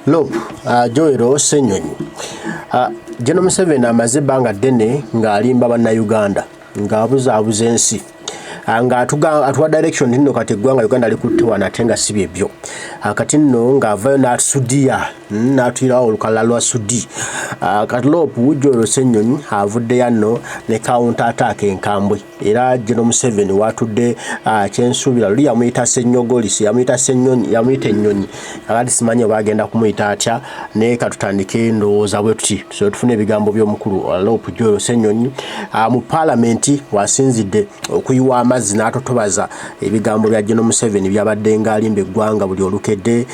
LOP Joero Ssenyonyi General Museveni amaze ebbanga ddene ng'alimba bannayuganda ng'abuzaabuza ensi nga atuwa direction nno kati eggwanga Uganda likutte ate nga si byebyo kati nno ng'avayo n'atusudiya n'atuyirawo olukalala lwa sudi kati LOP Joero Ssenyonyi avuddeyo nno ne counter attack enkambwe era General Museveni watudde kyensuubira luli yamuyita Ssenyogolisi yamuyita Ssenyonyi yamuyita ennyonyi akati simanyi oba agenda kumuyita atya naye katutandike ndowooza bwe tuti so tufune ebigambo by'omukulu LOP Joero Ssenyonyi mu Palamenti wasinzidde okuyiwa amazzi n'atotobaza ebigambo bya General Museveni byabadde ng'alimba eggwanga buli olukedde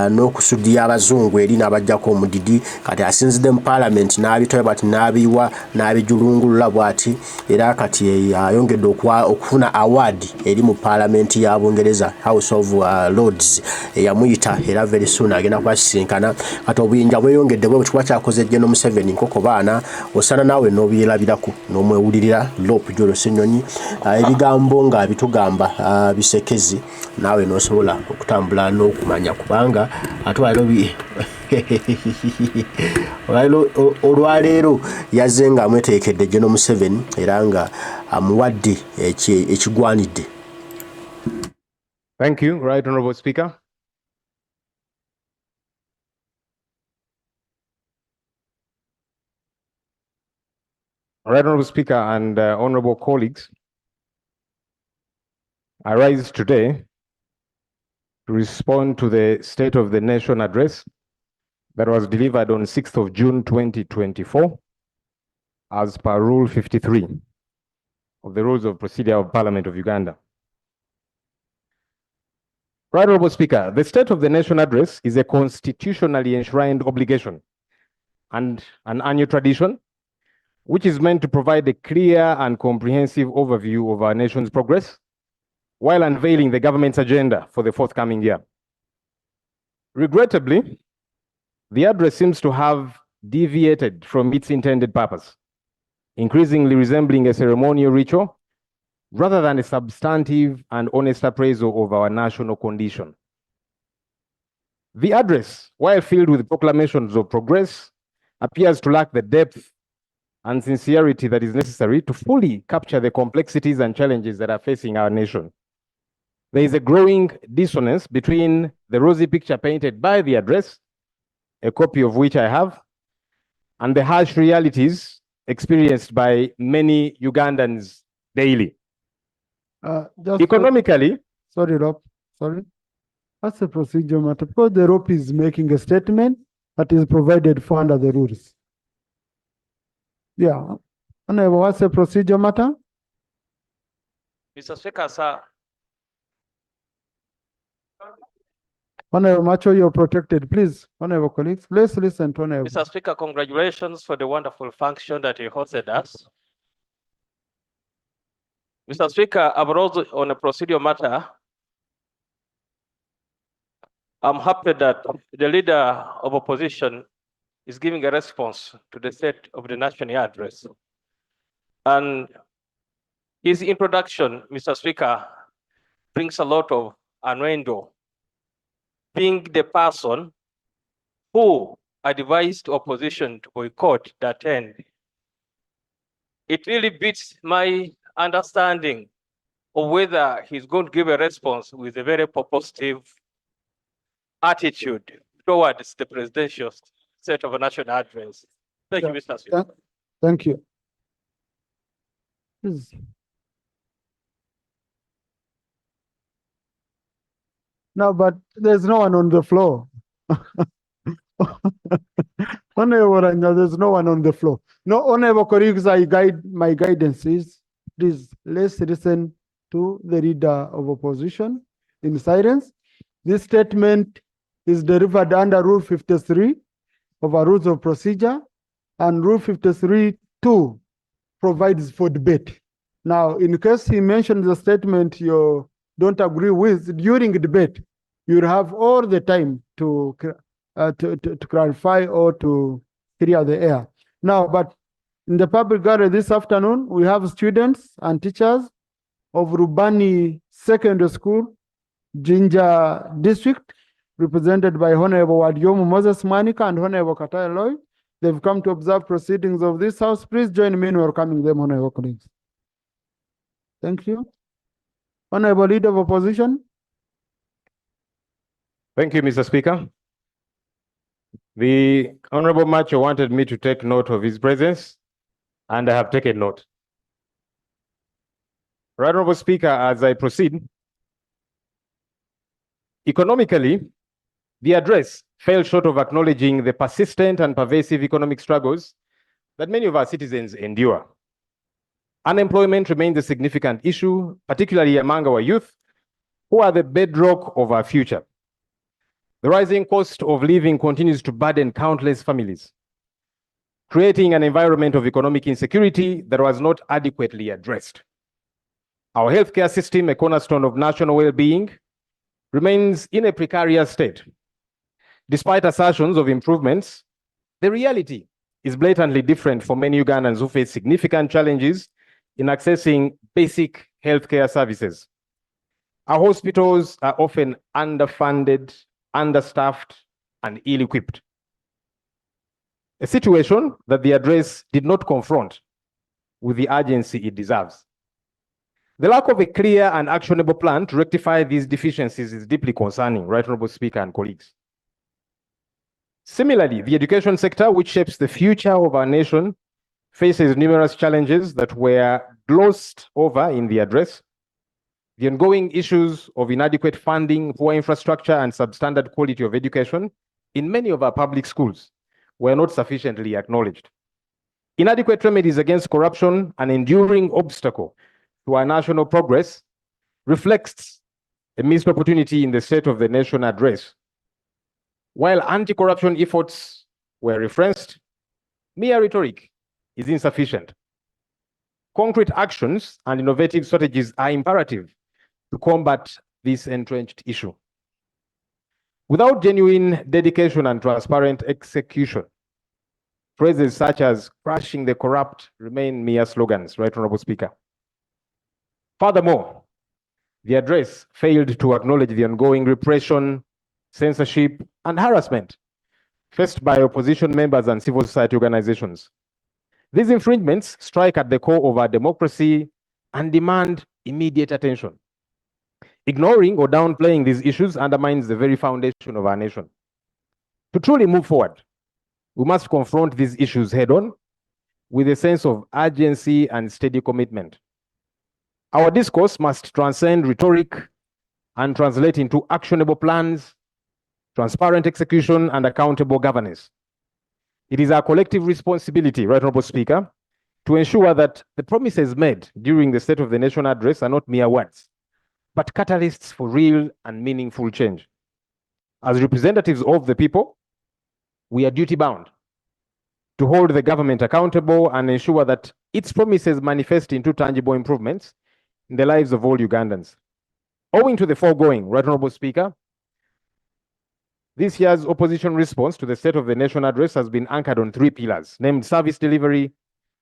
n'okusudiya abazungu eri n'abajjako omudidi kati asinzidde mu Palamenti n'abitoya bw'ati n'abiwa n'abijulungulula bw'ati era kati ayongedde okufuna award eri mu Palamenti ya Bungereza House of Lords eyamuyita era very soon agenda kwasisinkana kati obuyinja bweyongedde bwe butukuba kyakoze General Museveni nkoko baana osana naawe n'obirabirako n'omwewulirira LOP Joero Ssenyonyi ebigambo nga bitugamba bisekezi naawe n'osobola okutambula n'okumanya kubanga ate olwaleero yazze nga amweteekedde General Museveni era nga amuwadde ekigwanidde. Thank you, Right Honorable Speaker. Right Honorable Speaker and honorable colleagues, I rise today to respond to the State of the Nation address that was delivered on 6th of June 2024 as per Rule 53 of the Rules of Procedure of Parliament of Uganda. Right Honorable Speaker, the State of the Nation address is a constitutionally enshrined obligation and an annual tradition which is meant to provide a clear and comprehensive overview of our nation's progress while unveiling the government's agenda for the forthcoming year. Regrettably, the address seems to have deviated from its intended purpose, increasingly resembling a ceremonial ritual rather than a substantive and honest appraisal of our national condition. The address, while filled with proclamations of progress, appears to lack the depth and sincerity that is necessary to fully capture the complexities and challenges that are facing our nation. There is a growing dissonance between the rosy picture painted by the address, a copy of which I have, and the harsh realities experienced by many Ugandans daily. Economically, sorry, Rob, sorry. That's a procedure matter because the ROP is making a statement that is provided for under the rules. Yeah. Honorable, what's a procedure matter? Mr. Speaker, sir. Honorable Macho, you're protected. Please, honorable colleagues, please listen to honorable. Mr. Speaker, congratulations for the wonderful function that you hosted us. Mr. Speaker, I rose on a procedural matter. I'm happy that the leader of opposition is giving a response to the State of the Nation address. And his introduction, Mr. Speaker, brings a lot of innuendo. Being the person who advised opposition to boycott that end, it really beats my understanding of whether he's going to give a response with a very positive attitude towards the presidential State of a National address. Thank you, Mr. Speaker. Thank you. Please. No, but there's no one on the floor. Honorable, there's no one on the floor. No, honorable colleagues, my guidance is, please, let's listen to the leader of opposition in silence. This statement is delivered under Rule 53 of our Rules of Procedure, and Rule 53(2) provides for debate. Now, in case he mentions the statement you don't agree with during debate, you'll have all the time to clarify or to clear the air. Now, but in the public gallery this afternoon, we have students and teachers of Rubani Secondary School, Jinja District, represented by Honorable Wadiomu Moses Manika and Honorable Kataya Lloyd. They've come to observe proceedings of this House. Please join me in welcoming them, Honorable colleagues. Thank you. Honorable Leader of Opposition. Thank you, Mr. Speaker. The Honorable Macho wanted me to take note of his presence, and I have taken note. Right, Honorable Speaker, as I proceed, economically, the address fell short of acknowledging the persistent and pervasive economic struggles that many of our citizens endure. Unemployment remains a significant issue, particularly among our youth, who are the bedrock of our future. The rising cost of living continues to burden countless families, creating an environment of economic insecurity that was not adequately addressed. Our healthcare system, a cornerstone of national well-being, remains in a precarious state. Despite assertions of improvements, the reality is blatantly different for many Ugandans who face significant challenges in accessing basic healthcare services. Our hospitals are often underfunded, understaffed, and ill-equipped. A situation that the address did not confront with the urgency it deserves. The lack of a clear and actionable plan to rectify these deficiencies is deeply concerning, Right Honorable Speaker and colleagues. Similarly, the education sector, which shapes the future of our nation, faces numerous challenges that were glossed over in the address. The ongoing issues of inadequate funding, poor infrastructure, and substandard quality of education in many of our public schools were not sufficiently acknowledged. Inadequate remedies against corruption, an enduring obstacle to our national progress, reflects a missed opportunity in the State of the Nation address. While anti-corruption efforts were referenced, mere rhetoric is insufficient. Concrete actions and innovative strategies are imperative to combat this entrenched issue. Without genuine dedication and transparent execution, phrases such as crushing the corrupt remain mere slogans, Right Honorable Speaker. Furthermore, the address failed to acknowledge the ongoing repression, censorship, and harassment faced by opposition members and civil society organizations. These infringements strike at the core of our democracy and demand immediate attention. Ignoring or downplaying these issues undermines the very foundation of our nation. To truly move forward, we must confront these issues head-on with a sense of urgency and steady commitment. Our discourse must transcend rhetoric and translate into actionable plans, transparent execution, and accountable governance. It is our collective responsibility, Right Honorable Speaker, to ensure that the promises made during the State of the Nation address are not mere words, but catalysts for real and meaningful change. As representatives of the people, we are duty-bound to hold the government accountable and ensure that its promises manifest into tangible improvements in the lives of all Ugandans. Owing to the foregoing, Right Honorable Speaker, this year's opposition response to the State of the Nation address has been anchored on 3 pillars, named service delivery,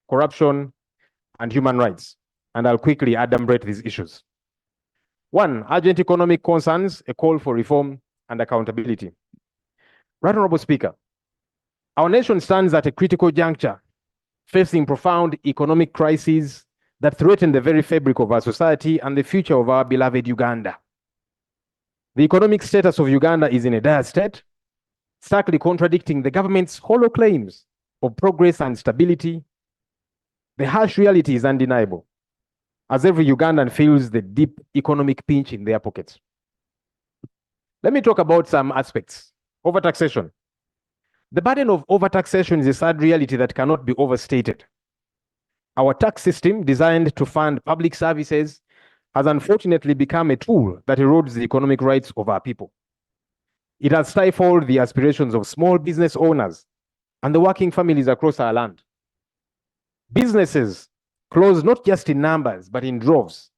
corruption, and human rights. And I'll quickly adumbrate these issues. 1, urgent economic concerns, a call for reform and accountability. Right Honorable Speaker, our nation stands at a critical juncture, facing profound economic crises that threaten the very fabric of our society and the future of our beloved Uganda. The economic status of Uganda is in a dire state, starkly contradicting the government's hollow claims of progress and stability. The harsh reality is undeniable, as every Ugandan feels the deep economic pinch in their pockets. Let me talk about some aspects. Overtaxation. The burden of overtaxation is a sad reality that cannot be overstated. Our tax system, designed to fund public services, has unfortunately become a tool that erodes the economic rights of our people. It has stifled the aspirations of small business owners and the working families across our land. Businesses close not just in numbers, but in droves.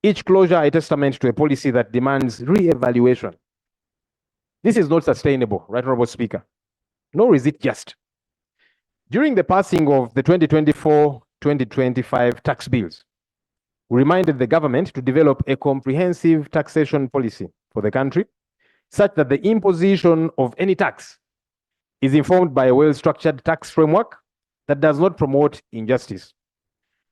Each closure a testament to a policy that demands re-evaluation. This is not sustainable, Right Honorable Speaker, nor is it just. During the passing of the 2024-2025 tax bills, we reminded the government to develop a comprehensive taxation policy for the country, such that the imposition of any tax is informed by a well-structured tax framework that does not promote injustice.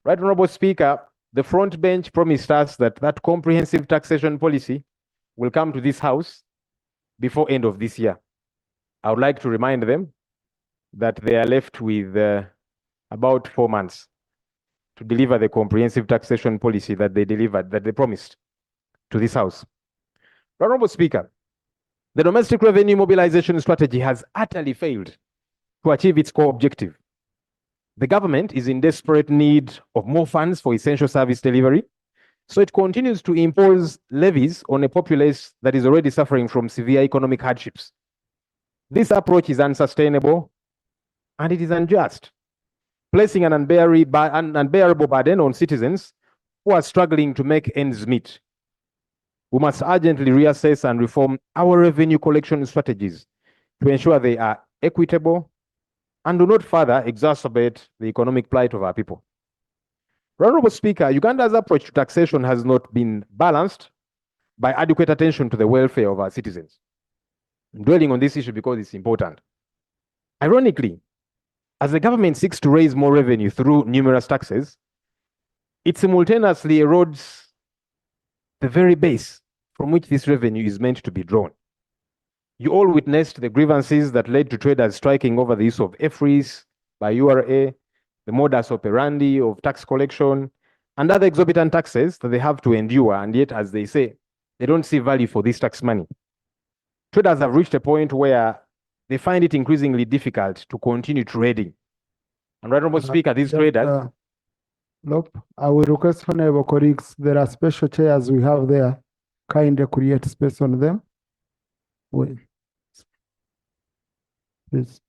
Right Honorable Speaker, the front bench promised us that that comprehensive taxation policy will come to this House before end of this year. I would like to remind them that they are left with about 4 months to deliver the comprehensive taxation policy that they promised to this House. Honorable Speaker, the domestic revenue mobilization strategy has utterly failed to achieve its core objective. The government is in desperate need of more funds for essential service delivery, so it continues to impose levies on a populace that is already suffering from severe economic hardships. This approach is unsustainable and it is unjust, placing an unbearable burden on citizens who are struggling to make ends meet. We must urgently reassess and reform our revenue collection strategies to ensure they are equitable and do not further exacerbate the economic plight of our people. Honorable Speaker, Uganda's approach to taxation has not been balanced by adequate attention to the welfare of our citizens. I'm dwelling on this issue because it's important. Ironically, as the government seeks to raise more revenue through numerous taxes, it simultaneously erodes the very base from which this revenue is meant to be drawn. You all witnessed the grievances that led to traders striking over the use of fisheries by URA, the modus operandi of tax collection, and other exorbitant taxes that they have to endure, and yet, as they say, they don't see value for this tax money. Traders have reached a point where they find it increasingly difficult to continue trading. And Honorable Speaker, these traders... LOP, I will request honorable colleagues, there are special chairs we have there. Kindly create space on them. Wait. Please.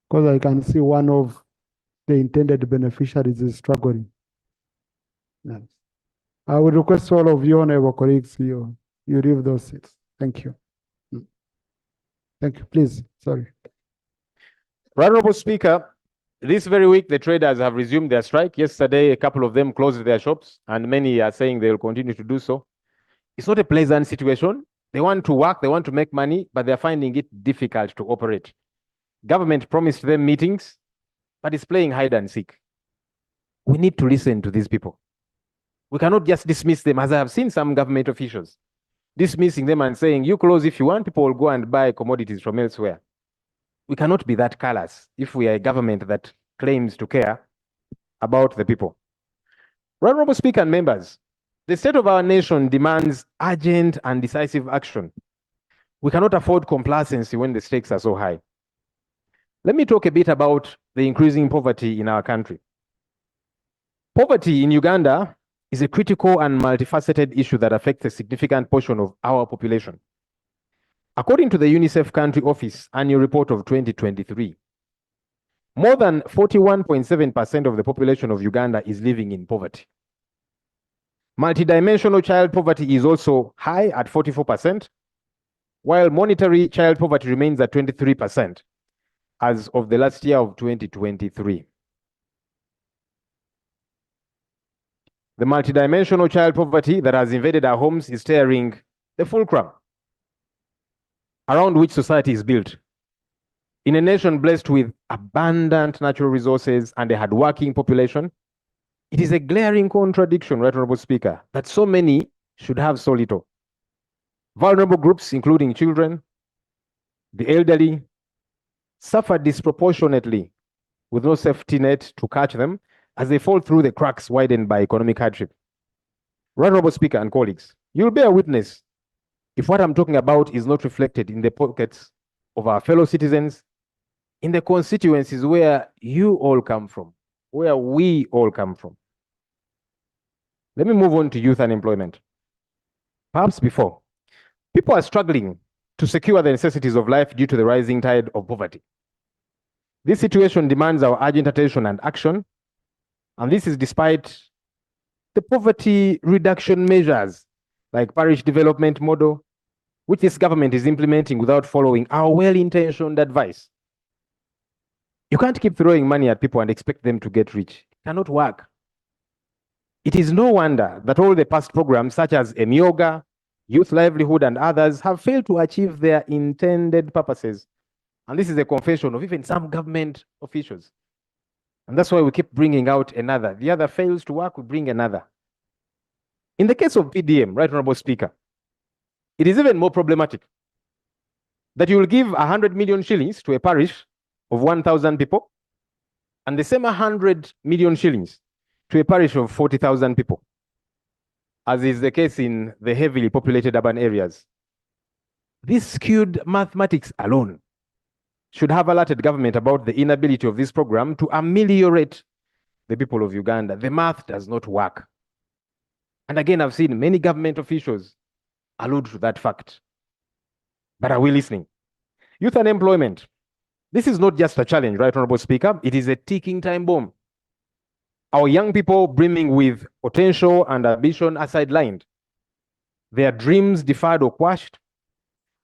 Because I can see one of the intended beneficiaries is struggling. Yes. I will request all of you, honorable colleagues, you leave those seats. Thank you. Thank you. Please, sorry. Honorable Speaker, this very week, the traders have resumed their strike. Yesterday, a couple of them closed their shops, and many are saying they will continue to do so. It's not a pleasant situation. They want to work, they want to make money, but they're finding it difficult to operate. Government promised them meetings, but it's playing hide and seek. We need to listen to these people. We cannot just dismiss them, as I have seen some government officials dismissing them and saying, you close if you want, people will go and buy commodities from elsewhere. We cannot be that callous if we are a government that claims to care about the people. Honorable Speaker and members, the state of our nation demands urgent and decisive action. We cannot afford complacency when the stakes are so high. Let me talk a bit about the increasing poverty in our country. Poverty in Uganda is a critical and multifaceted issue that affects a significant portion of our population. According to the UNICEF Country Office Annual Report of 2023, more than 41.7% of the population of Uganda is living in poverty. Multidimensional child poverty is also high at 44%, while monetary child poverty remains at 23% as of the last year of 2023. The multidimensional child poverty that has invaded our homes is tearing the fulcrum around which society is built. In a nation blessed with abundant natural resources and a hardworking population, it is a glaring contradiction, Right Honorable Speaker, that so many should have so little. Vulnerable groups, including children, the elderly, suffer disproportionately with no safety net to catch them as they fall through the cracks widened by economic hardship. Right Honorable Speaker and colleagues, you'll bear witness if what I'm talking about is not reflected in the pockets of our fellow citizens, in the constituencies where you all come from, where we all come from. Let me move on to youth unemployment. Perhaps before, people are struggling to secure the necessities of life due to the rising tide of poverty. This situation demands our urgent attention and action, and this is despite the poverty reduction measures like parish development model, which this government is implementing without following our well-intentioned advice. You can't keep throwing money at people and expect them to get rich. It cannot work. It is no wonder that all the past programs such as Emyoga, youth livelihood, and others have failed to achieve their intended purposes. And this is a confession of even some government officials. And that's why we keep bringing out another. The other fails to work, we bring another. In the case of PDM, Right Honorable Speaker, it is even more problematic that you will give 100 million shillings to a parish of 1,000 people, and the same 100 million shillings to a parish of 40,000 people, as is the case in the heavily populated urban areas. This skewed mathematics alone should have alerted government about the inability of this program to ameliorate the people of Uganda. The math does not work. And again, I've seen many government officials allude to that fact. But are we listening? Youth unemployment. This is not just a challenge, Right Honorable Speaker. It is a ticking time bomb. Our young people brimming with potential and ambition are sidelined. Their dreams deferred or quashed.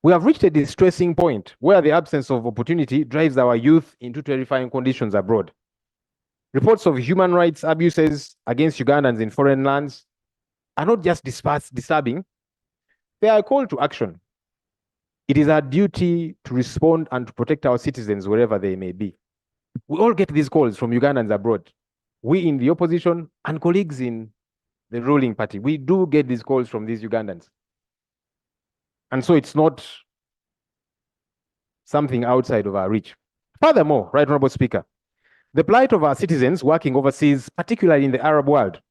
We have reached a distressing point where the absence of opportunity drives our youth into terrifying conditions abroad. Reports of human rights abuses against Ugandans in foreign lands are not just disturbing, they are a call to action. It is our duty to respond and to protect our citizens wherever they may be. We all get these calls from Ugandans abroad. We in the opposition and colleagues in the ruling party, we do get these calls from these Ugandans. And so it's not something outside of our reach. Furthermore, Right Honorable Speaker, the plight of our citizens working overseas, particularly in the Arab world,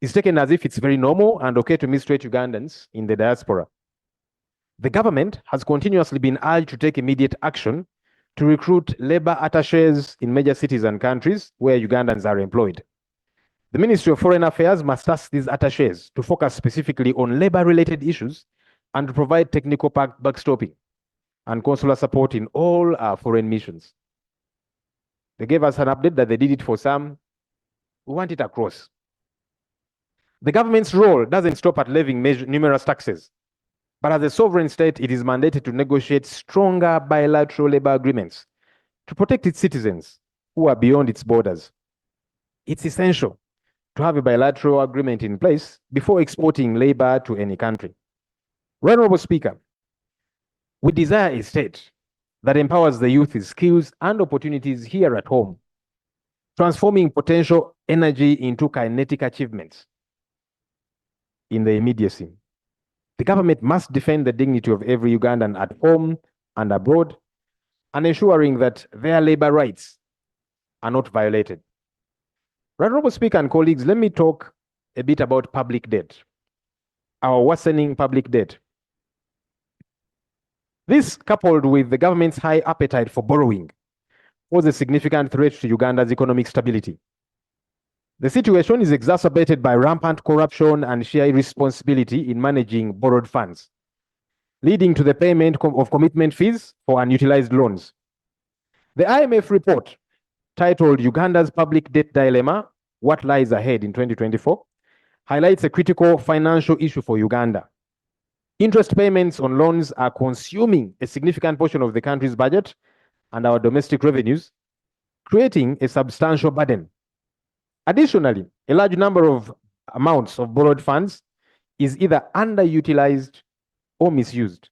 is taken as if it's very normal and okay to mistreat Ugandans in the diaspora. The government has continuously been urged to take immediate action to recruit labor attaches in major cities and countries where Ugandans are employed. The Ministry of Foreign Affairs must task these attaches to focus specifically on labor-related issues and to provide technical backstopping and consular support in all our foreign missions. They gave us an update that they did it for some. We want it across. The government's role doesn't stop at levying numerous taxes, but as a sovereign state, it is mandated to negotiate stronger bilateral labor agreements to protect its citizens who are beyond its borders. It's essential to have a bilateral agreement in place before exporting labor to any country. Right Honorable Speaker, we desire a state that empowers the youth with skills and opportunities here at home, transforming potential energy into kinetic achievements in the immediacy. The government must defend the dignity of every Ugandan at home and abroad, and ensuring that their labor rights are not violated. Right Honorable Speaker and colleagues, let me talk a bit about public debt, our worsening public debt. This, coupled with the government's high appetite for borrowing, was a significant threat to Uganda's economic stability. The situation is exacerbated by rampant corruption and sheer irresponsibility in managing borrowed funds, leading to the payment of commitment fees for unutilized loans. The IMF report, titled Uganda's Public Debt Dilemma, What Lies Ahead in 2024, highlights a critical financial issue for Uganda. Interest payments on loans are consuming a significant portion of the country's budget and our domestic revenues, creating a substantial burden. Additionally, a large number of amounts of borrowed funds is either underutilized or misused.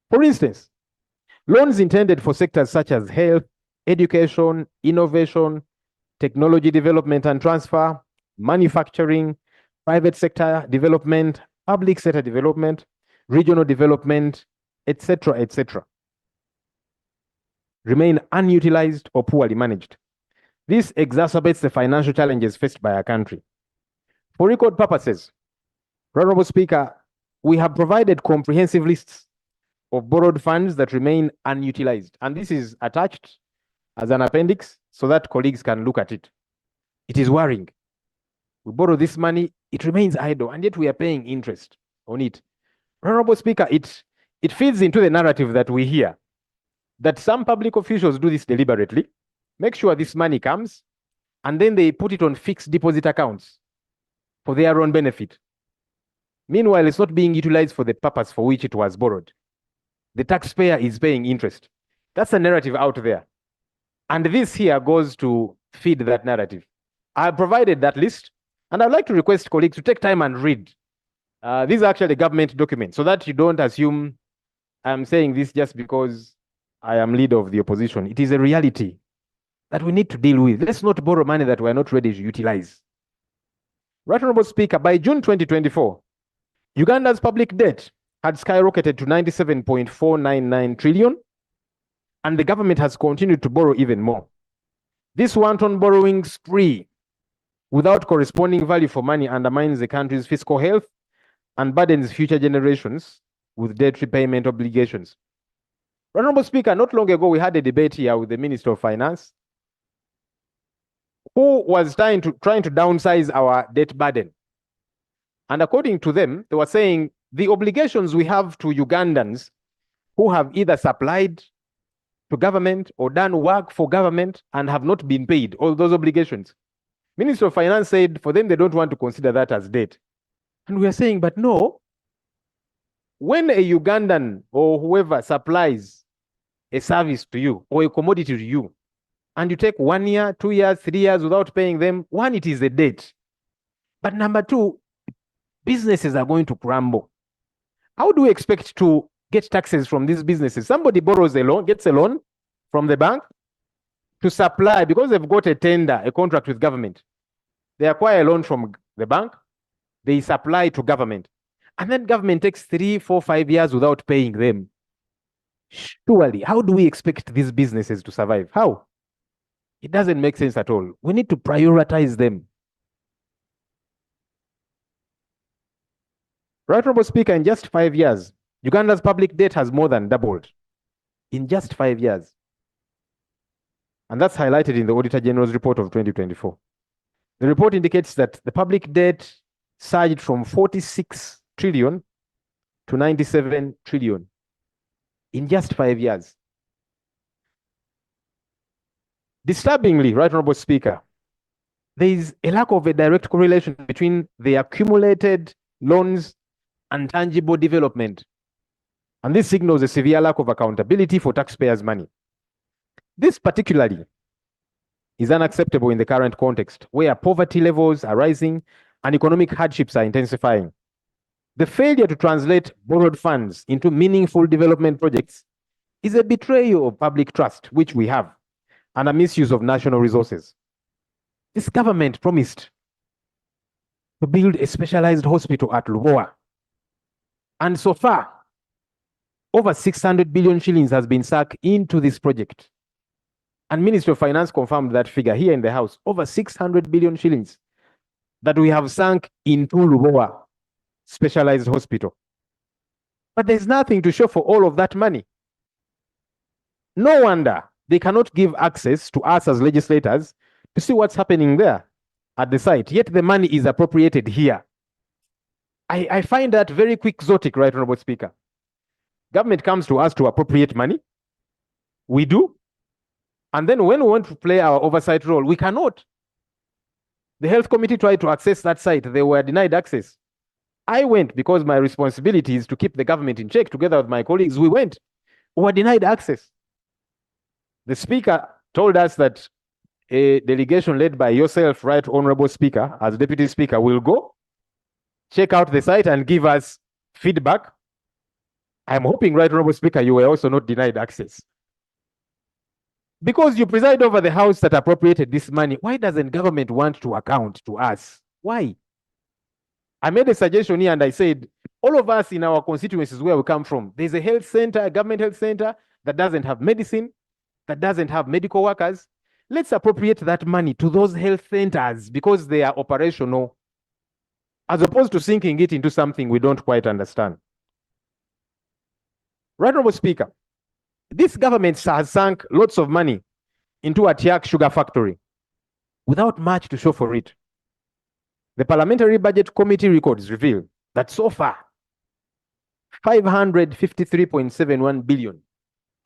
For instance, loans intended for sectors such as health, education, innovation, technology development and transfer, manufacturing, private sector development, public sector development, regional development, etc., remain unutilized or poorly managed. This exacerbates the financial challenges faced by our country. For record purposes, Honorable Speaker, we have provided comprehensive lists of borrowed funds that remain unutilized, and this is attached as an appendix so that colleagues can look at it. It is worrying. We borrow this money, it remains idle, and yet we are paying interest on it. Honorable Speaker, it feeds into the narrative that we hear that some public officials do this deliberately, make sure this money comes, and then they put it on fixed deposit accounts for their own benefit. Meanwhile, it's not being utilized for the purpose for which it was borrowed. The taxpayer is paying interest. That's a narrative out there. And this here goes to feed that narrative. I provided that list, and I'd like to request colleagues to take time and read These are actually government documents, so that you don't assume I'm saying this just because I am leader of the opposition. It is a reality that we need to deal with. Let's not borrow money that we're not ready to utilize. Right Honorable Speaker, by June 2024, Uganda's public debt had skyrocketed to 97.499 trillion, and the government has continued to borrow even more. This wanton borrowing spree without corresponding value for money undermines the country's fiscal health and burdens future generations with debt repayment obligations. Honorable Speaker, not long ago, we had a debate here with the Minister of Finance, who was trying to downsize our debt burden. And according to them, they were saying the obligations we have to Ugandans who have either supplied to government or done work for government and have not been paid, all those obligations. Minister of Finance said for them, they don't want to consider that as debt. And we are saying, but no, when a Ugandan or whoever supplies a service to you or a commodity to you, and you take 1 year, 2 years, 3 years without paying them, one, it is a debt. But number two, businesses are going to crumble. How do we expect to get taxes from these businesses? Somebody borrows a loan, gets a loan from the bank to supply, because they've got a tender, a contract with government. They acquire a loan from the bank, they supply to government. And then government takes 3, 4, 5 years without paying them. Surely, how do we expect these businesses to survive? How? It doesn't make sense at all. We need to prioritize them. Right Honorable Speaker, in just 5 years, Uganda's public debt has more than doubled. In just 5 years. And that's highlighted in the Auditor General's report of 2024. The report indicates that the public debt surged from 46 trillion to 97 trillion in just 5 years. Disturbingly, Right Honorable Speaker, there is a lack of a direct correlation between the accumulated loans and tangible development. And this signals a severe lack of accountability for taxpayers' money. This particularly is unacceptable in the current context, where poverty levels are rising and economic hardships are intensifying. The failure to translate borrowed funds into meaningful development projects is a betrayal of public trust, which we have, and a misuse of national resources. This government promised to build a specialized hospital at Laba. And so far, over 600 billion shillings has been sunk into this project. And Ministry of Finance confirmed that figure here in the House, over 600 billion shillings that we have sunk into Laba specialized hospital. But there's nothing to show for all of that money. No wonder they cannot give access to us as legislators to see what's happening there at the site, yet the money is appropriated here. I find that very quixotic, Right Honorable Speaker. Government comes to us to appropriate money. We do. And then when we want to play our oversight role, we cannot. The health committee tried to access that site. They were denied access. I went because my responsibility is to keep the government in check. Together with my colleagues, we went. We were denied access. The Speaker told us that a delegation led by yourself, Right Honorable Speaker, as Deputy Speaker, will go, check out the site and give us feedback. I'm hoping, Right Honorable Speaker, you were also not denied access. Because you preside over the house that appropriated this money, why doesn't government want to account to us? Why? I made a suggestion here and I said, all of us in our constituencies where we come from, there's a health center, a government health center that doesn't have medicine, that doesn't have medical workers. Let's appropriate that money to those health centers because they are operational, as opposed to sinking it into something we don't quite understand. Right Honorable Speaker, this government has sunk lots of money into a Tiak sugar factory without much to show for it. The Parliamentary Budget Committee records reveal that so far, 553.71 billion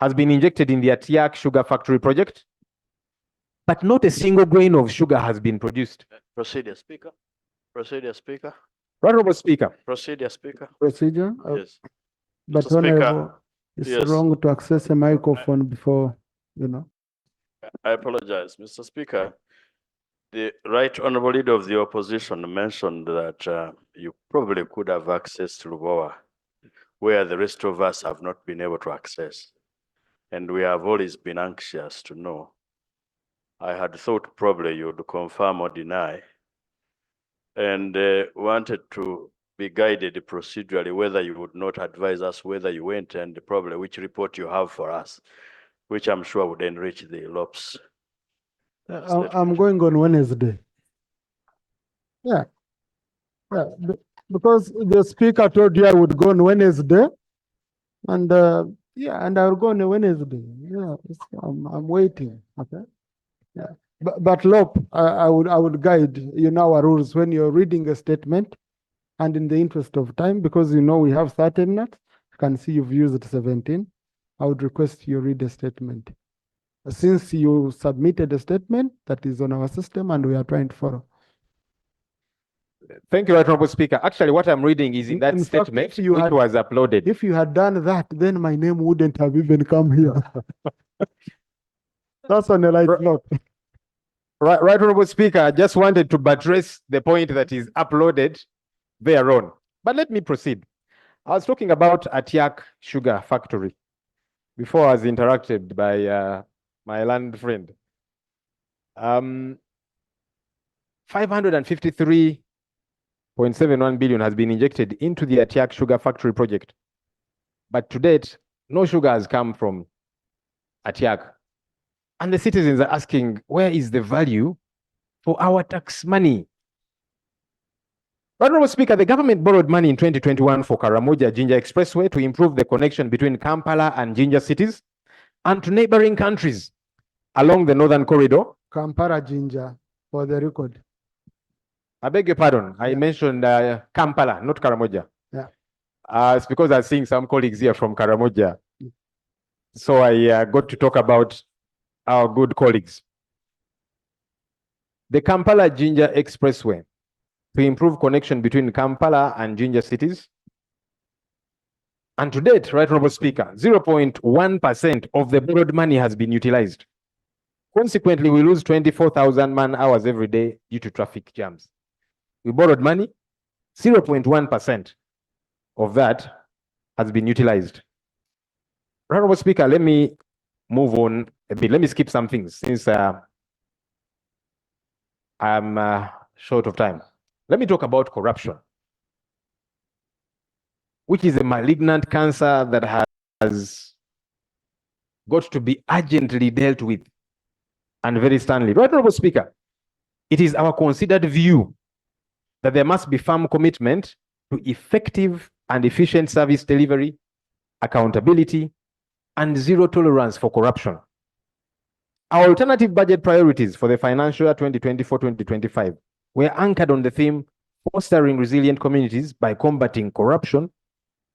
has been injected in the Tiak sugar factory project, but not a single grain of sugar has been produced. Procedure, Speaker. Procedure, Speaker. Right Honorable Speaker. Procedure, Speaker. Procedure? Yes. But Mr. Speaker, Honorable, it's yes. wrong to access a microphone before, you know. I apologize, Mr. Speaker. The Right Honorable Leader of the Opposition mentioned that you probably could have access to Lubowa, where the rest of us have not been able to access. And we have always been anxious to know. I had thought probably you'd confirm or deny, and wanted to be guided procedurally whether you would not advise us whether you went and probably which report you have for us, which I'm sure would enrich the LOPs. I'm going on Wednesday. Yeah. Yeah, because the speaker told you I would go on Wednesday, and yeah, and I'll go on Wednesday. Yeah, I'm waiting. Okay. Yeah, but LOP, I would guide our rules when you're reading a statement, and in the interest of time, because we have 30 minutes. I can see you've used 17. I would request you read a statement, since you submitted a statement that is on our system, and we are trying to follow. Thank you, Right Honorable Speaker. Actually, what I'm reading is in that In fact, statement, if you which had- was uploaded. If you had done that, then my name wouldn't have even come here. That's on a light note. Right Honorable Speaker, I just wanted to buttress the point that is uploaded thereon. But let me proceed. I was talking about Atiak Sugar Factory before I was interrupted by my land friend. 553.71 billion has been injected into the Atiak Sugar Factory project. But to date, no sugar has come from Atiak. And the citizens are asking, where is the value for our tax money? Honorable Speaker, the government borrowed money in 2021 for Karamoja Jinja Expressway to improve the connection between Kampala and Jinja cities and to neighboring countries along the northern corridor. Kampala Ginger, for the record. I beg your pardon. I mentioned Kampala, not Karamoja. Yeah. It's because I'm seeing some colleagues here from Karamoja. So I got to talk about our good colleagues. The Kampala Jinja Expressway to improve connection between Kampala and Jinja cities. And to date, Right Honorable Speaker, 0.1% of the borrowed money has been utilized. Consequently, we lose 24,000 man-hours every day due to traffic jams. We borrowed money, 0.1% of that has been utilized. Right Honorable Speaker, let me move on a bit. Let me skip some things since I'm short of time. Let me talk about corruption, which is a malignant cancer that has got to be urgently dealt with and very sternly. Right Honorable Speaker, it is our considered view that there must be firm commitment to effective and efficient service delivery, accountability, and zero tolerance for corruption. Our alternative budget priorities for the financial year 2024-2025 were anchored on the theme fostering resilient communities by combating corruption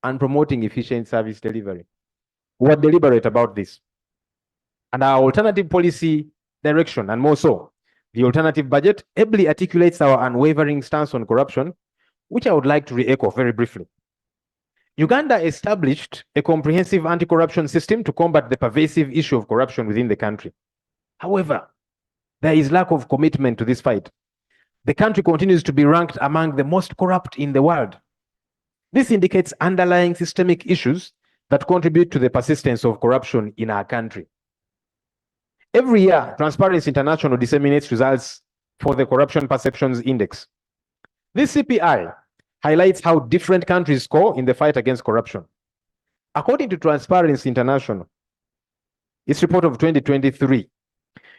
and promoting efficient service delivery. We were deliberate about this. And our alternative policy direction, and more so, the alternative budget ably articulates our unwavering stance on corruption, which I would like to re-echo very briefly. Uganda established a comprehensive anti-corruption system to combat the pervasive issue of corruption within the country. However, there is lack of commitment to this fight. The country continues to be ranked among the most corrupt in the world. This indicates underlying systemic issues that contribute to the persistence of corruption in our country. Every year, Transparency International disseminates results for the Corruption Perceptions Index. This CPI highlights how different countries score in the fight against corruption. According to Transparency International, its report of 2023,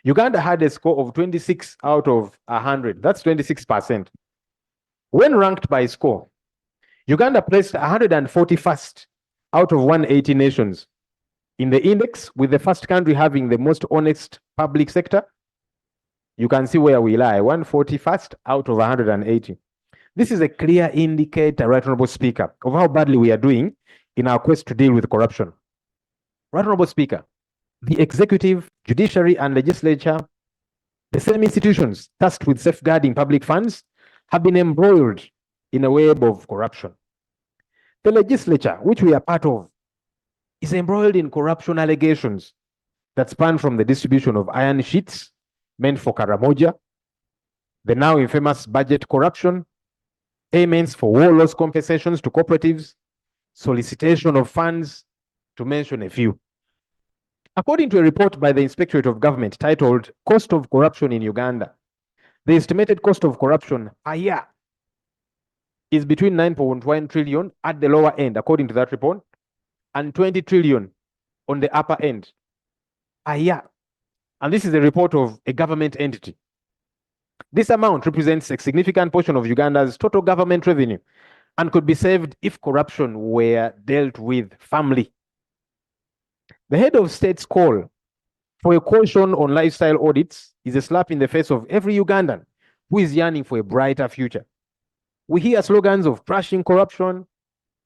Uganda had a score of 26 out of 100. That's 26%. When ranked by score, Uganda placed 141st out of 180 nations in the index, with the first country having the most honest public sector. You can see where we lie, 141st out of 180. This is a clear indicator, Right Honorable Speaker, of how badly we are doing in our quest to deal with corruption. Right Honorable Speaker, the executive, judiciary, and legislature, the same institutions tasked with safeguarding public funds, have been embroiled in a web of corruption. The legislature, which we are part of, is embroiled in corruption allegations that span from the distribution of iron sheets meant for Karamoja the now infamous budget corruption, payments for war loss compensations to cooperatives, solicitation of funds, to mention a few. According to a report by the Inspectorate of Government titled Cost of Corruption in Uganda, the estimated cost of corruption a year is between 9.1 trillion at the lower end, according to that report, and 20 trillion on the upper end a year. And this is a report of a government entity. This amount represents a significant portion of Uganda's total government revenue and could be saved if corruption were dealt with firmly. The head of state's call for a caution on lifestyle audits is a slap in the face of every Ugandan who is yearning for a brighter future. We hear slogans of crushing corruption,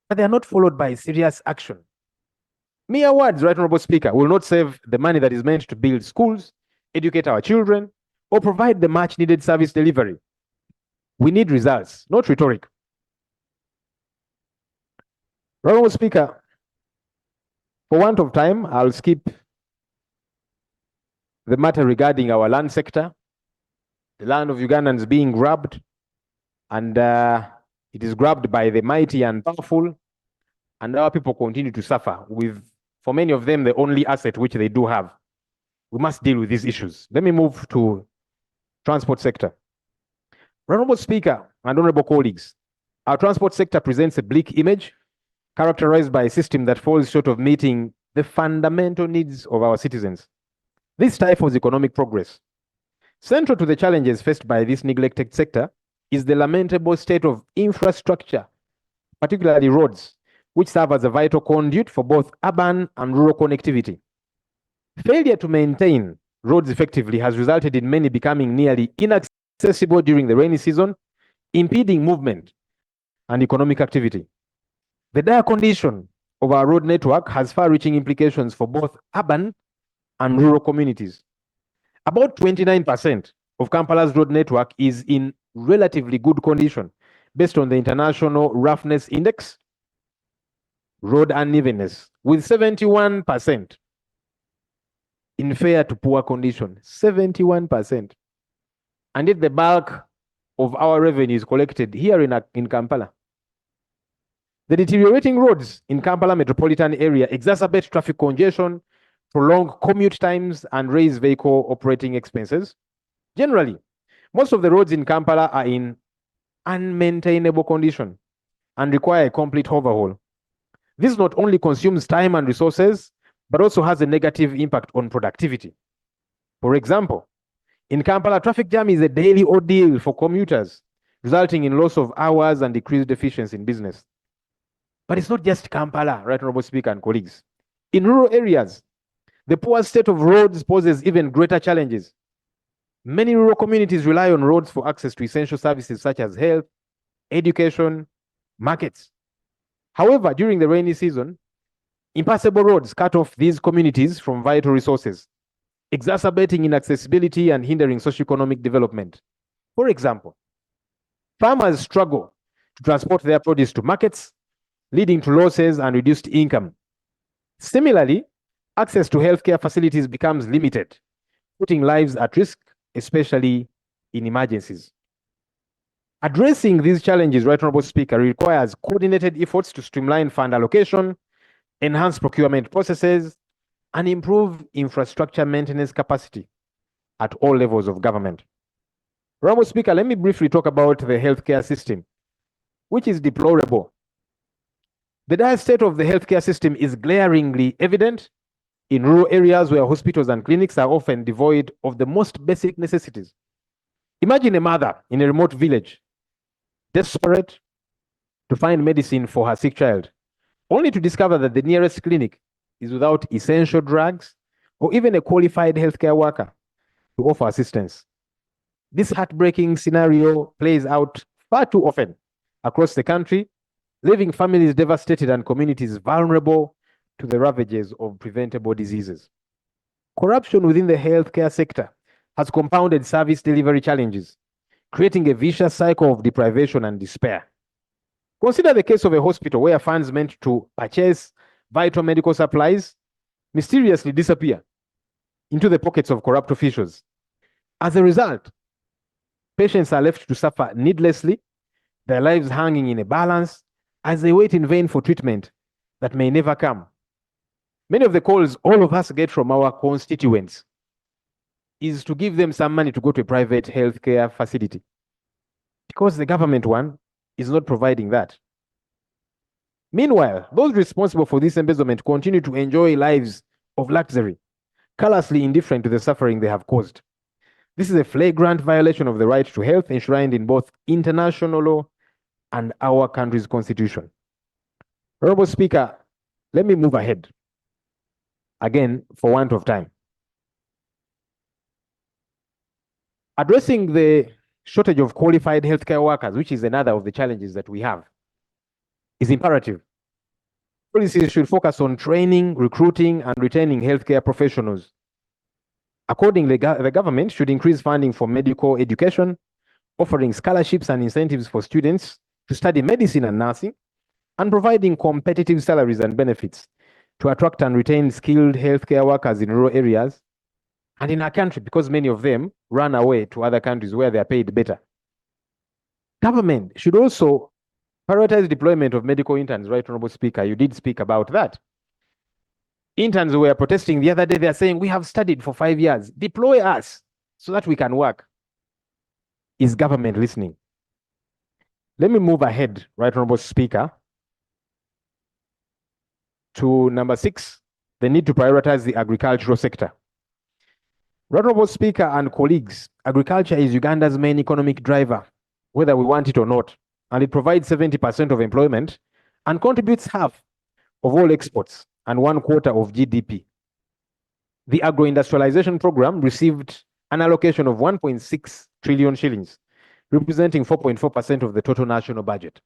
but they are not followed by serious action. Mere words, Right Honorable Speaker, will not save the money that is meant to build schools, educate our children, or provide the much needed service delivery. We need results, not rhetoric. Right Honorable Speaker, for want of time, I'll skip the matter regarding our land sector, the land of Ugandans being grabbed, and it is grabbed by the mighty and powerful, and our people continue to suffer with, for many of them, the only asset which they do have. We must deal with these issues. Let me move to transport sector. Honorable Speaker and honorable colleagues, our transport sector presents a bleak image characterized by a system that falls short of meeting the fundamental needs of our citizens. This stifles economic progress. Central to the challenges faced by this neglected sector is the lamentable state of infrastructure, particularly roads, which serve as a vital conduit for both urban and rural connectivity. Failure to maintain roads effectively has resulted in many becoming nearly inaccessible during the rainy season, impeding movement and economic activity. The dire condition of our road network has far-reaching implications for both urban and rural communities. About 29% of Kampala's road network is in relatively good condition based on the International Roughness Index, road unevenness, with 71% in fair to poor condition, 71%. And yet the bulk of our revenue is collected here in Kampala. The deteriorating roads in Kampala metropolitan area exacerbate traffic congestion, prolong commute times, and raise vehicle operating expenses. Generally, most of the roads in Kampala are in unmaintainable condition and require a complete overhaul. This not only consumes time and resources, but also has a negative impact on productivity. For example, in Kampala, traffic jam is a daily ordeal for commuters, resulting in loss of hours and decreased efficiency in business. But it's not just Kampala, Right Honorable Speaker and colleagues. In rural areas, the poor state of roads poses even greater challenges. Many rural communities rely on roads for access to essential services such as health, education, markets. However, during the rainy season, impassable roads cut off these communities from vital resources, exacerbating inaccessibility and hindering socioeconomic development. For example, farmers struggle to transport their produce to markets, leading to losses and reduced income. Similarly, access to healthcare facilities becomes limited, putting lives at risk, especially in emergencies. Addressing these challenges, Right Honorable Speaker, requires coordinated efforts to streamline fund allocation, enhance procurement processes, and improve infrastructure maintenance capacity at all levels of government. Honorable Speaker, let me briefly talk about the healthcare system, which is deplorable. The dire state of the healthcare system is glaringly evident in rural areas where hospitals and clinics are often devoid of the most basic necessities. Imagine a mother in a remote village, desperate to find medicine for her sick child, only to discover that the nearest clinic is without essential drugs or even a qualified healthcare worker to offer assistance. This heartbreaking scenario plays out far too often across the country, leaving families devastated and communities vulnerable to the ravages of preventable diseases. Corruption within the healthcare sector has compounded service delivery challenges, creating a vicious cycle of deprivation and despair. Consider the case of a hospital where funds meant to purchase vital medical supplies mysteriously disappear into the pockets of corrupt officials. As a result, Patients are left to suffer needlessly, their lives hanging in a balance as they wait in vain for treatment that may never come. Many of the calls all of us get from our constituents is to give them some money to go to a private healthcare facility, because the government one is not providing that. Meanwhile, those responsible for this embezzlement continue to enjoy lives of luxury, callously indifferent to the suffering they have caused. This is a flagrant violation of the right to health enshrined in both international law and our country's constitution. Honorable Speaker, let me move ahead. Again, for want of time. Addressing the shortage of qualified healthcare workers, which is another of the challenges that we have, is imperative. Policies should focus on training, recruiting, and retaining healthcare professionals. Accordingly, the government should increase funding for medical education, offering scholarships and incentives for students to study medicine and nursing, and providing competitive salaries and benefits to attract and retain skilled healthcare workers in rural areas and in our country, because many of them run away to other countries where they are paid better. Government should also prioritize deployment of medical interns, right, Honorable Speaker? You did speak about that. Interns who were protesting the other day, they are saying, we have studied for 5 years. Deploy us so that we can work. Is government listening? Let me move ahead, right, Honorable Speaker, to number 6, the need to prioritize the agricultural sector. Right, Honorable Speaker and colleagues, agriculture is Uganda's main economic driver, whether we want it or not, and it provides 70% of employment and contributes half of all exports and 1/4 of GDP. The agro-industrialization program received an allocation of 1.6 trillion shillings, representing 4.4% of the total national budget.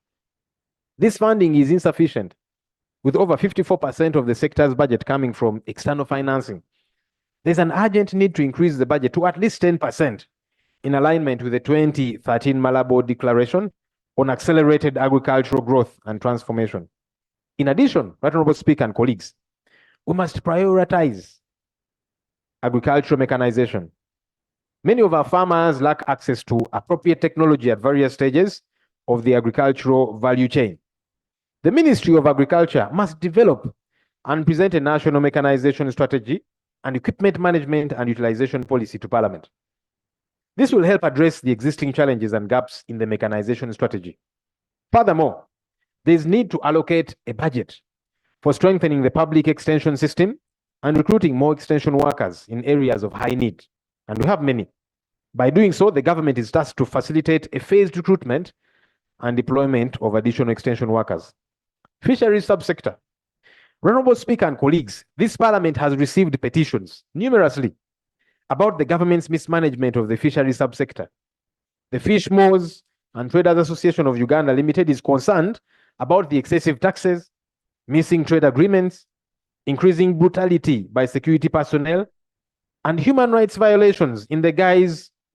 This funding is insufficient, with over 54% of the sector's budget coming from external financing. There's an urgent need to increase the budget to at least 10% in alignment with the 2013 Malabo Declaration on accelerated agricultural growth and transformation. In addition, Right Honorable Speaker and colleagues, we must prioritize agricultural mechanization. Many of our farmers lack access to appropriate technology at various stages of the agricultural value chain. The Ministry of Agriculture must develop and present a national mechanization strategy and equipment management and utilization policy to Parliament. This will help address the existing challenges and gaps in the mechanization strategy. Furthermore, there is need to allocate a budget for strengthening the public extension system and recruiting more extension workers in areas of high need, and we have many. By doing so, the government is tasked to facilitate a phased recruitment and deployment of additional extension workers. Fisheries subsector. Honorable Speaker and colleagues, this Parliament has received petitions numerously about the government's mismanagement of the fisheries subsector. The Fish Moors and Traders Association of Uganda Limited is concerned about the excessive taxes, missing trade agreements, increasing brutality by security personnel, and human rights violations in the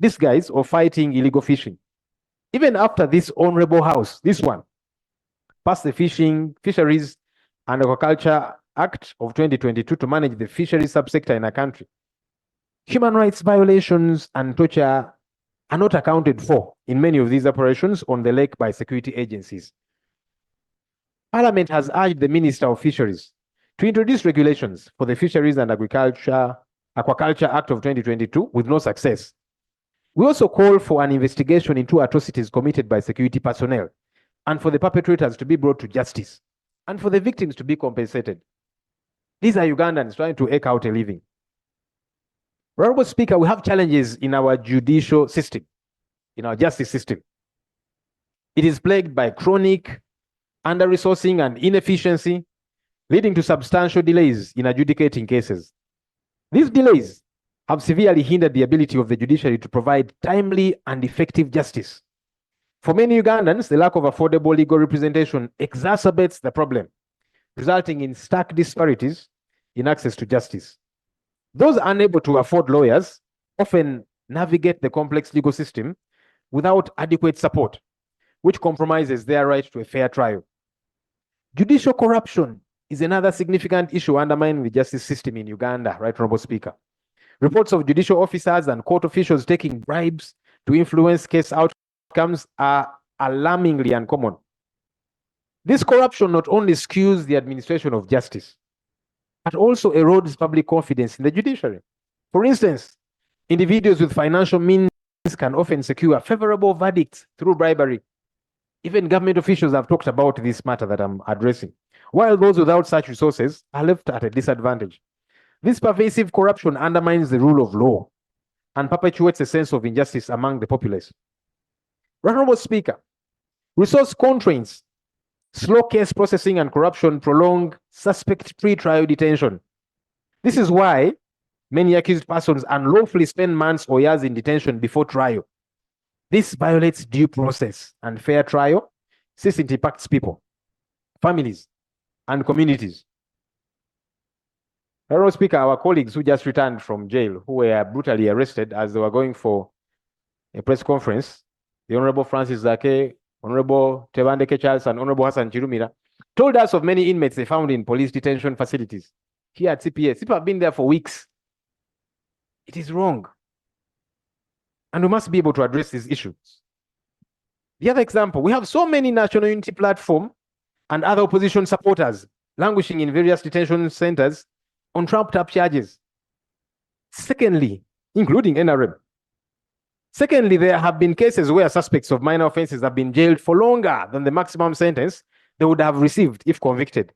disguise of fighting illegal fishing. Even after this honorable house, this one, passed the Fisheries and Aquaculture Act of 2022 to manage the fisheries subsector in our country, human rights violations and torture are not accounted for in many of these operations on the lake by security agencies. Parliament has urged the Minister of Fisheries to introduce regulations for the Fisheries and Aquaculture Act of 2022 with no success. We also call for an investigation into atrocities committed by security personnel and for the perpetrators to be brought to justice and for the victims to be compensated. These are Ugandans trying to eke out a living. Honorable Speaker, we have challenges in our judicial system, in our justice system. It is plagued by chronic under-resourcing and inefficiency, leading to substantial delays in adjudicating cases. These delays have severely hindered the ability of the judiciary to provide timely and effective justice. For many Ugandans, the lack of affordable legal representation exacerbates the problem, resulting in stark disparities in access to justice. Those unable to afford lawyers often navigate the complex legal system without adequate support, which compromises their right to a fair trial. Judicial corruption is another significant issue undermining the justice system in Uganda, Right Honorable Speaker. Reports of judicial officers and court officials taking bribes to influence case outcomes are alarmingly uncommon. This corruption not only skews the administration of justice, but also erodes public confidence in the judiciary. For instance, individuals with financial means can often secure favorable verdicts through bribery. Even government officials have talked about this matter that I'm addressing, while those without such resources are left at a disadvantage. This pervasive corruption undermines the rule of law and perpetuates a sense of injustice among the populace. Honorable Speaker, resource constraints, slow case processing, and corruption prolong suspect pre-trial detention. This is why many accused persons unlawfully spend months or years in detention before trial. This violates due process and fair trial, since it impacts people, families, and communities. Honorable Speaker, our colleagues who just returned from jail, who were brutally arrested as they were going for a press conference, the Honorable Francis Zake, Honorable Tebandeke Charles, and Honorable Hassan Chirumira, told us of many inmates they found in police detention facilities here at CPS. People have been there for weeks. It is wrong. And we must be able to address these issues. The other example, we have so many National Unity Platform and other opposition supporters languishing in various detention centers on trumped-up charges. Secondly, including NRM. Secondly, there have been cases where suspects of minor offenses have been jailed for longer than the maximum sentence they would have received if convicted.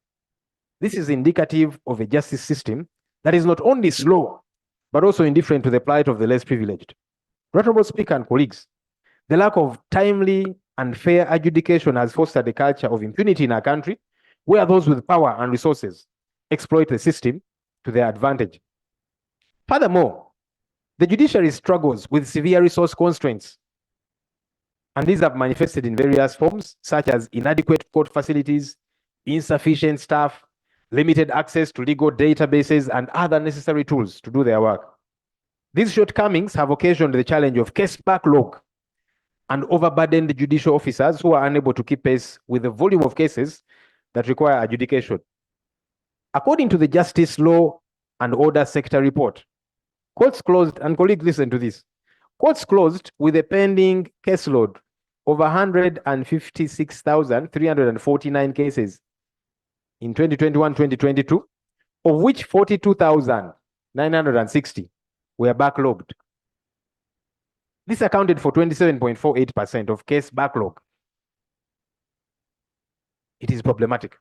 This is indicative of a justice system that is not only slow, but also indifferent to the plight of the less privileged. Honorable Speaker and colleagues, the lack of timely and fair adjudication has fostered a culture of impunity in our country, where those with power and resources exploit the system to their advantage. Furthermore, the judiciary struggles with severe resource constraints, and these have manifested in various forms, such as inadequate court facilities, insufficient staff, limited access to legal databases, and other necessary tools to do their work. These shortcomings have occasioned the challenge of case backlog and overburdened judicial officers who are unable to keep pace with the volume of cases that require adjudication. According to the Justice Law and Order Sector report, courts closed, and colleagues listen to this, courts closed with a pending caseload of 156,349 cases in 2021-2022, of which 42,960 were backlogged. This accounted for 27.48% of case backlog. It is problematic.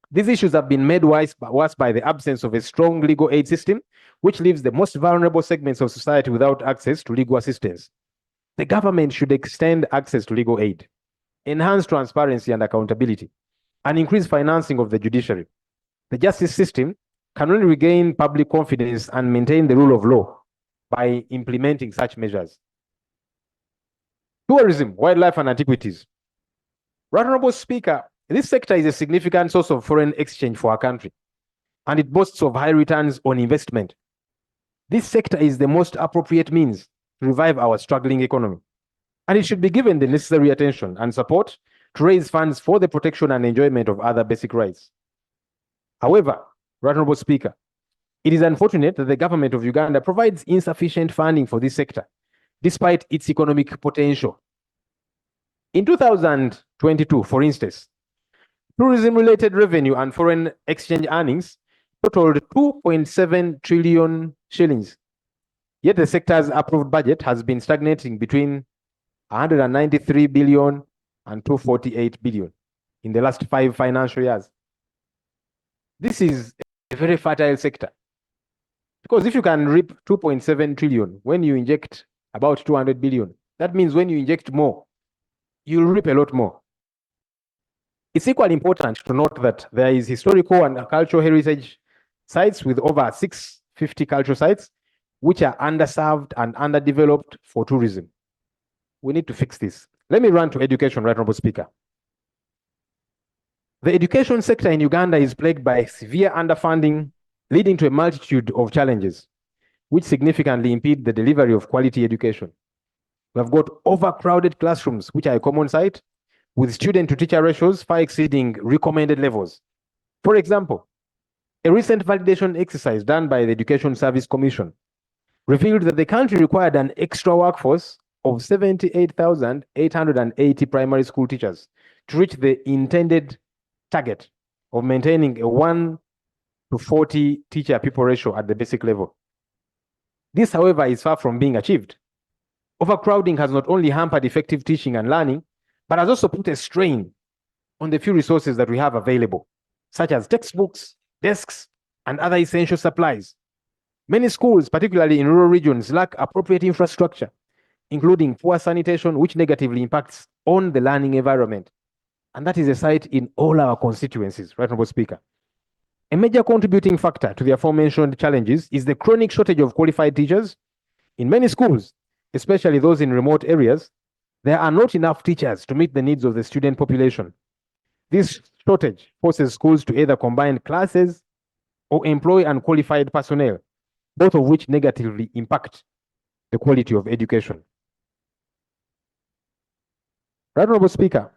These issues have been made worse by the absence of a strong legal aid system, which leaves the most vulnerable segments of society without access to legal assistance. The government should extend access to legal aid, enhance transparency and accountability, and increase financing of the judiciary. The justice system can only regain public confidence and maintain the rule of law by implementing such measures. Tourism, wildlife, and antiquities. Honorable Speaker, this sector is a significant source of foreign exchange for our country, and it boasts of high returns on investment. This sector is the most appropriate means to revive our struggling economy, and it should be given the necessary attention and support to raise funds for the protection and enjoyment of other basic rights. However, Honorable Speaker, it is unfortunate that the government of Uganda provides insufficient funding for this sector, despite its economic potential. In 2022, for instance, tourism-related revenue and foreign exchange earnings totaled 2.7 trillion shillings. Yet the sector's approved budget has been stagnating between 193 billion and 248 billion in the last 5 financial years. This is a very fertile sector, because if you can reap 2.7 trillion when you inject about 200 billion, that means when you inject more, you'll reap a lot more. It's equally important to note that there is historical and cultural heritage sites with over 650 cultural sites, which are underserved and underdeveloped for tourism. We need to fix this. Let me run to education, Honorable Speaker. The education sector in Uganda is plagued by severe underfunding, leading to a multitude of challenges, which significantly impede the delivery of quality education. We have got overcrowded classrooms, which are a common sight, with student-to-teacher ratios far exceeding recommended levels. For example, a recent validation exercise done by the Education Service Commission revealed that the country required an extra workforce of 78,880 primary school teachers to reach the intended target of maintaining a 1 to 40 teacher-pupil ratio at the basic level. This, however, is far from being achieved. Overcrowding has not only hampered effective teaching and learning, but has also put a strain on the few resources that we have available, such as textbooks, desks, and other essential supplies. Many schools, particularly in rural regions, lack appropriate infrastructure, including poor sanitation, which negatively impacts on the learning environment. And that is a sight in all our constituencies, Right Honourable Speaker. A major contributing factor to the aforementioned challenges is the chronic shortage of qualified teachers. In many schools, especially those in remote areas, there are not enough teachers to meet the needs of the student population. This shortage forces schools to either combine classes or employ unqualified personnel, both of which negatively impact the quality of education. Right Honourable Speaker,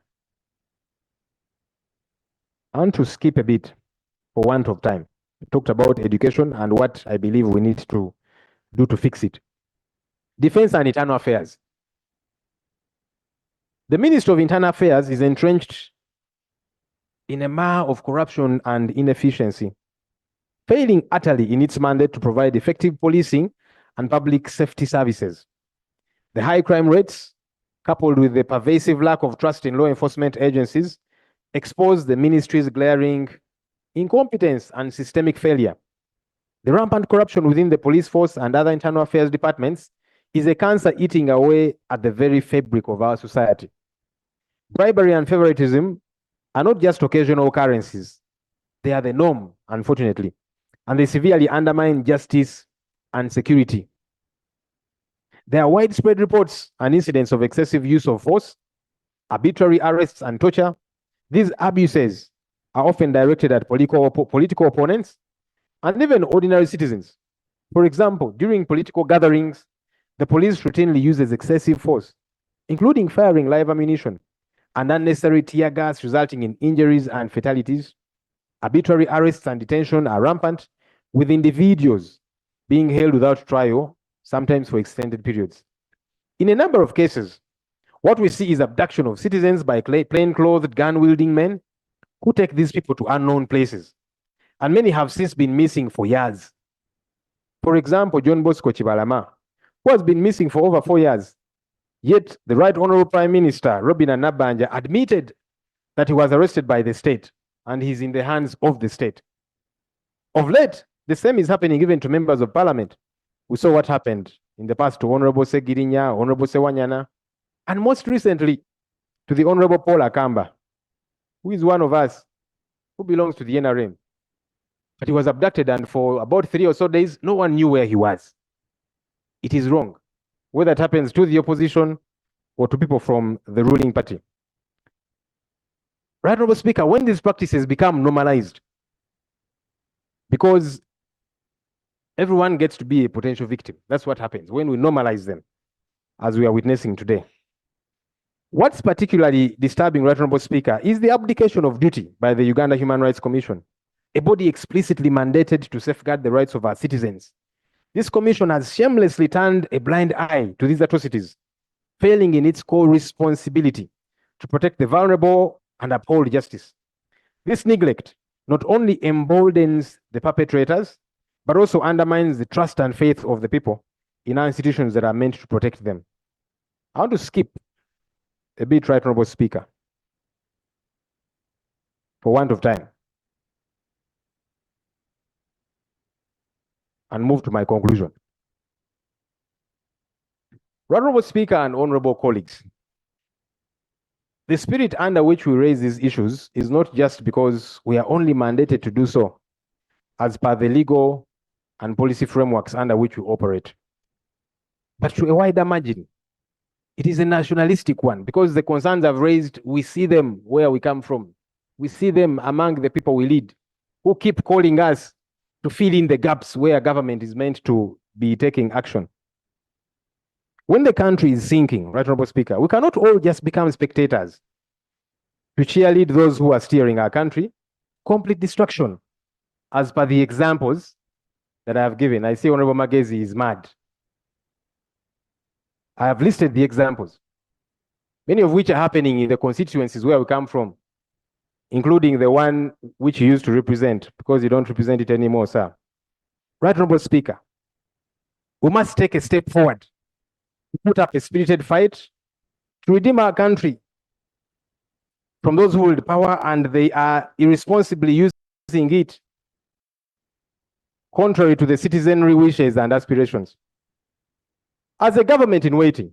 I want to skip a bit for want of time. We talked about education and what I believe we need to do to fix it. Defense and Internal Affairs. The Ministry of Internal Affairs is entrenched in a mire of corruption and inefficiency, failing utterly in its mandate to provide effective policing and public safety services. The high crime rates, coupled with the pervasive lack of trust in law enforcement agencies, expose the ministry's glaring incompetence and systemic failure. The rampant corruption within the police force and other internal affairs departments is a cancer eating away at the very fabric of our society. Bribery and favoritism are not just occasional occurrences. They are the norm, unfortunately, and they severely undermine justice and security. There are widespread reports and incidents of excessive use of force, arbitrary arrests and torture. These abuses are often directed at political opponents and even ordinary citizens. For example, during political gatherings, the police routinely uses excessive force, including firing live ammunition and unnecessary tear gas, resulting in injuries and fatalities. Arbitrary arrests and detention are rampant, with individuals being held without trial, sometimes for extended periods. In a number of cases, what we see is abduction of citizens by plain-clothed, gun-wielding men who take these people to unknown places, and many have since been missing for years. For example, John Bosco Chibalama, who has been missing for over 4 years, yet the Right Honourable Prime Minister, Robin Anabanja, admitted that he was arrested by the state and he's in the hands of the state. Of late, the same is happening even to members of parliament. We saw what happened in the past to Honourable Segirinya, Honourable Sewanyana, and most recently to the Honourable Paul Akamba, who is one of us, who belongs to the NRM. But he was abducted, and for about 3 or so days, no one knew where he was. It is wrong, whether it happens to the opposition or to people from the ruling party. Right Honourable Speaker, when these practices become normalized, because everyone gets to be a potential victim, that's what happens when we normalize them, as we are witnessing today. What's particularly disturbing, Right Honourable Speaker, is the abdication of duty by the Uganda Human Rights Commission, a body explicitly mandated to safeguard the rights of our citizens. This commission has shamelessly turned a blind eye to these atrocities, failing in its core responsibility to protect the vulnerable and uphold justice. This neglect not only emboldens the perpetrators, but also undermines the trust and faith of the people in our institutions that are meant to protect them. I want to skip a bit, Right Honourable Speaker, for want of time, and move to my conclusion. Right Honourable Speaker and honourable colleagues, the spirit under which we raise these issues is not just because we are only mandated to do so as per the legal and policy frameworks under which we operate, but to a wider margin. It is a nationalistic one, because the concerns I've raised, we see them where we come from. We see them among the people we lead, who keep calling us to fill in the gaps where government is meant to be taking action. When the country is sinking, Right Honourable Speaker, we cannot all just become spectators to cheerlead those who are steering our country. Complete destruction, as per the examples that I have given. I see Honourable Magezi is mad. I have listed the examples, many of which are happening in the constituencies where we come from, including the one which you used to represent, because you don't represent it anymore, sir. Right Honorable Speaker, we must take a step forward to put up a spirited fight to redeem our country from those who hold power and they are irresponsibly using it contrary to the citizenry wishes and aspirations. As a government in waiting,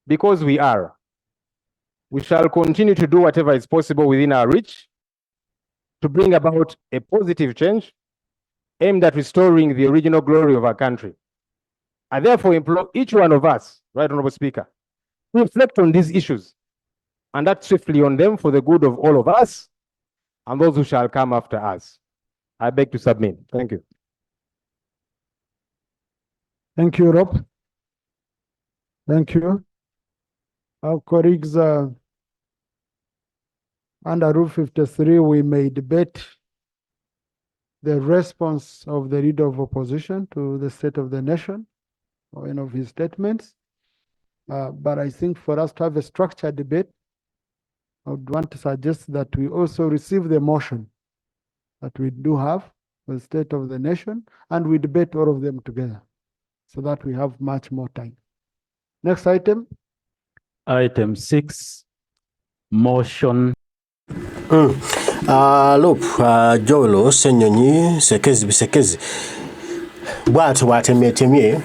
because we shall continue to do whatever is possible within our reach to bring about a positive change aimed at restoring the original glory of our country. I therefore implore each one of us, Right Honorable Speaker, to reflect on these issues and act swiftly on them for the good of all of us and those who shall come after us. I beg to submit. Thank you. Thank you, Rob. Thank you. Our colleagues, under Rule 53, we may debate the response of the leader of opposition to the state of the nation or any of his statements. But I think for us to have a structured debate, I would want to suggest that we also receive the motion that we do have for the state of the nation, and we debate all of them together so that we have much more time. Next item. Item 6, motion. LOP, Jolo, Ssenyonyi, Sekezi, Bisekezi. Bwatemye,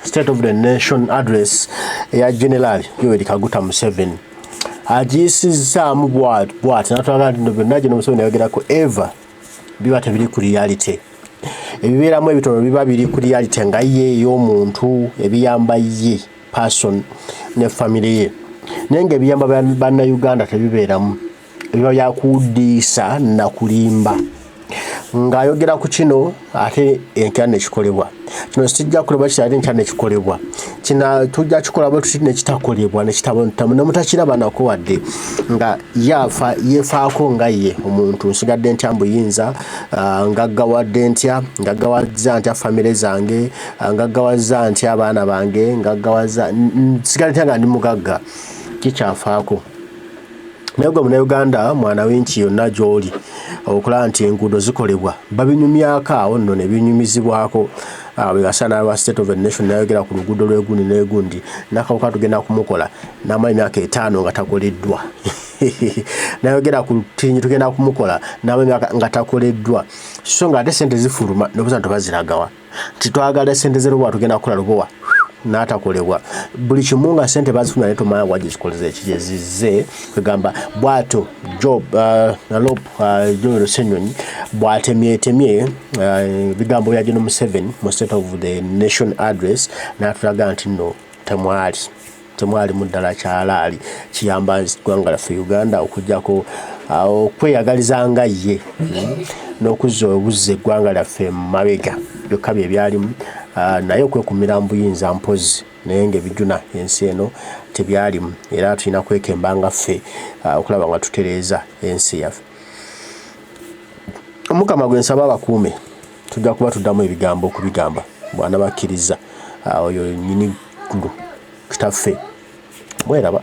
State of the Nation address ya General Yoweri Kaguta Museveni. Agiyisizaamu bw'ati n'atwagala nti byonna gino Museveni yayogerako eva biba tebiri ku reality. Ebibeeramu ebitono biba biri ku reality nga ye y'omuntu ebiyamba ye person ne family ye. Naye ng'ebiyamba bannayuganda tebibeeramu. Biba byakudiisa na kulimba. Ng'ayogera ku kino ate enkya ne kikolebwa. Kino sijja kuleba kitali enkya ne kikolebwa. Kino tujja kikola bwe tuti ne kitakolebwa ne kitabontamu ne mutakiraba nako wadde nga yefaako nga ye omuntu nsigadde ntya mbuyinza ngaggawadde ntya ngaggawaza ntya famire zange ngaggawaza ntya abaana bange ngaggawaza nsigadde ntya nga ndi mugagga kikyafaako. Naye gwe Munnayuganda mwana w'enki yonna gy'oli okulaba nti enguudo zikolebwa babinyumyako awo nno ne binyumizibwako bwe gasaana lwa State of the Nation nayogera ku luguudo lw'egundi n'egundi n'akawuka tugenda kumukola n'amala emyaka 5 nga takoleddwa. Nayogera ku lutinyi tugenda kumukola n'amala nga takoleddwa. So nga ate ssente zifuluma n'obuza nti baziragawa titwagala ssente z'erubowa tugenda kukola lubowa n'atakolebwa. Buli kimu nga ssente bazifuna ne tomanya wagizikoleza ekigezizze kwegamba bwato job LOP Joel Ssenyonyi bwatemyetemye bigambo bya General Museveni mu State of the Nation address n'atulaga nti nno temwali mu ddala kyalaali kiyamba ggwanga lyaffe Uganda okujjako okweyagaliza nga ye n'okuzza obuzza eggwanga lyaffe mu mabega byokka bye byalimu. Naye okwekumira mbuyinza mpozi naye ng'ebijuna ensi eno tebyalimu era tulina kwekemba nga ffe okulaba nga tutereeza ensi yaffe. Omukama gwe nsaba abakuume tujja kuba tuddamu ebigambo okubigamba bw'anabakkiriza oyo nnyini ggulu kitaffe mweraba.